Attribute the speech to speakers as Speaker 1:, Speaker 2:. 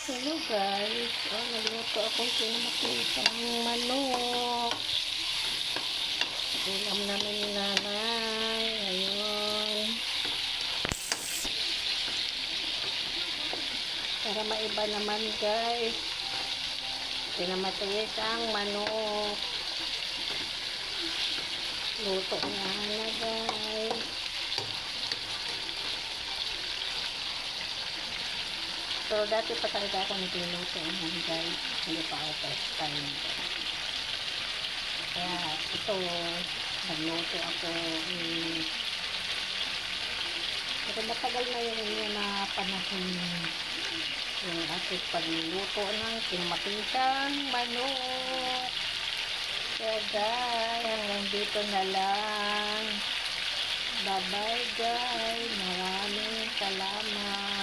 Speaker 1: Hello guys, nagluto akong pinamatisang manok. Ulam namin ni nanay. Ngayon. Para maiba naman guys. Pinamatisang manok. Luto na guys. Pero dati pa talaga ako nagluto ng guys. Hindi pa ako first time. Kaya ito, nagluto ako. Pero matagal na yun na panahon yung ating pagluto ng pinamatisang manok. Kaya guys, hanggang dito na lang. Bye bye guys. Maraming salamat.